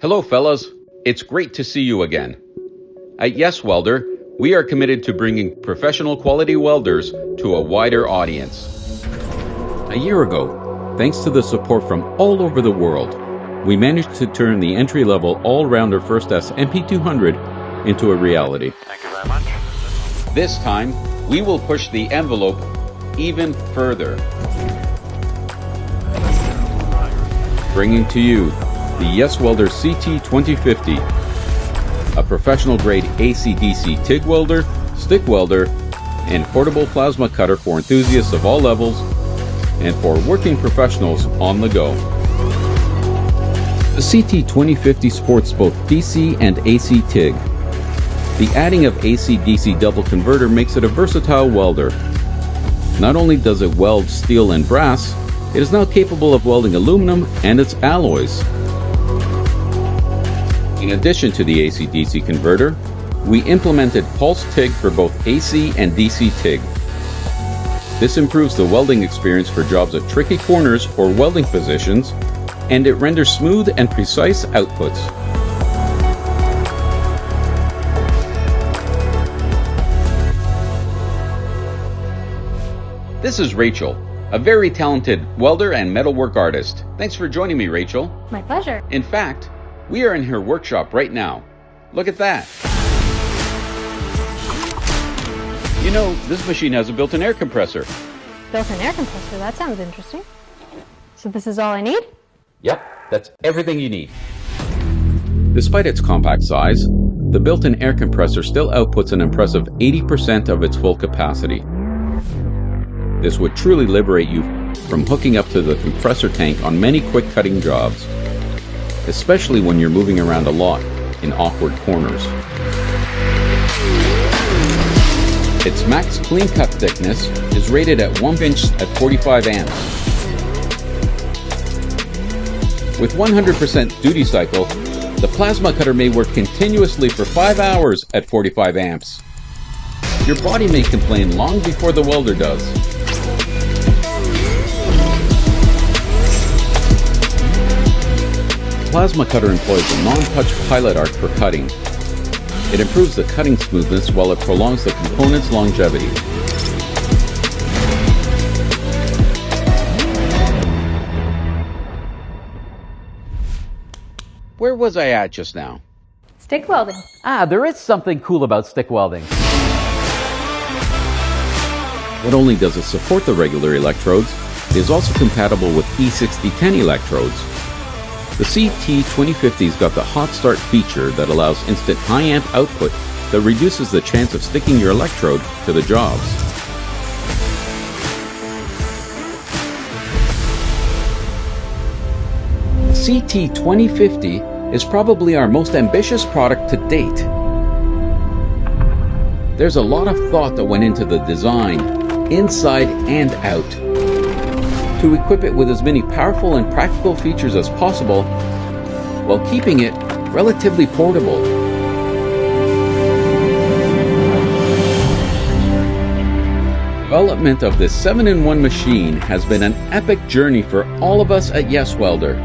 Hello fellas, it's great to see you again. At YesWelder, we are committed to bringing professional quality welders to a wider audience. A year ago, thanks to the support from all over the world, we managed to turn the entry-level all-rounder Firstess MP200 into a reality. Thank you very much. This time, we will push the envelope even further. Bringing to you the YesWelder CT2050, a professional-grade AC/DC TIG welder, stick welder, and portable plasma cutter for enthusiasts of all levels and for working professionals on the go. The CT2050 sports both DC and AC TIG. The adding of AC/DC double converter makes it a versatile welder. Not only does it weld steel and brass, it is now capable of welding aluminum and its alloys. In addition to the AC/DC converter, we implemented Pulse TIG for both AC and DC TIG. This improves the welding experience for jobs at tricky corners or welding positions, and it renders smooth and precise outputs. This is Rachel, a very talented welder and metalwork artist. Thanks for joining me, Rachel. My pleasure. In fact, we are in her workshop right now. Look at that. You know, this machine has a built-in air compressor. Built-in air compressor, that sounds interesting. So this is all I need? Yep, that's everything you need. Despite its compact size, the built-in air compressor still outputs an impressive 80% of its full capacity. This would truly liberate you from hooking up to the compressor tank on many quick cutting jobs, especially when you're moving around a lot in awkward corners. Its max clean cut thickness is rated at 1 inch at 45 amps. With 100% duty cycle, the plasma cutter may work continuously for 5 hours at 45 amps. Your body may complain long before the welder does. Plasma cutter employs a non-touch pilot arc for cutting. It improves the cutting smoothness while it prolongs the component's longevity. Where was I at just now? Stick welding. There is something cool about stick welding. Not only does it support the regular electrodes, it is also compatible with E6010 electrodes. The CT2050's got the hot start feature that allows instant high amp output that reduces the chance of sticking your electrode to the jobs. CT2050 is probably our most ambitious product to date. There's a lot of thought that went into the design, inside and out, to equip it with as many powerful and practical features as possible while keeping it relatively portable. Development of this 7-in-1 machine has been an epic journey for all of us at YesWelder.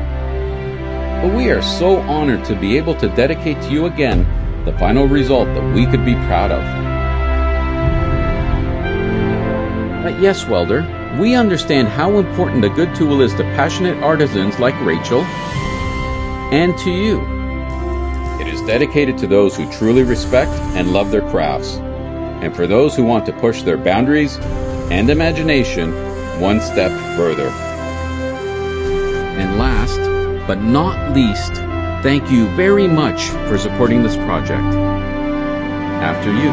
But we are so honored to be able to dedicate to you again the final result that we could be proud of. At YesWelder, we understand how important a good tool is to passionate artisans like Rachel and to you. It is dedicated to those who truly respect and love their crafts, and for those who want to push their boundaries and imagination one step further. And last but not least, thank you very much for supporting this project. After you.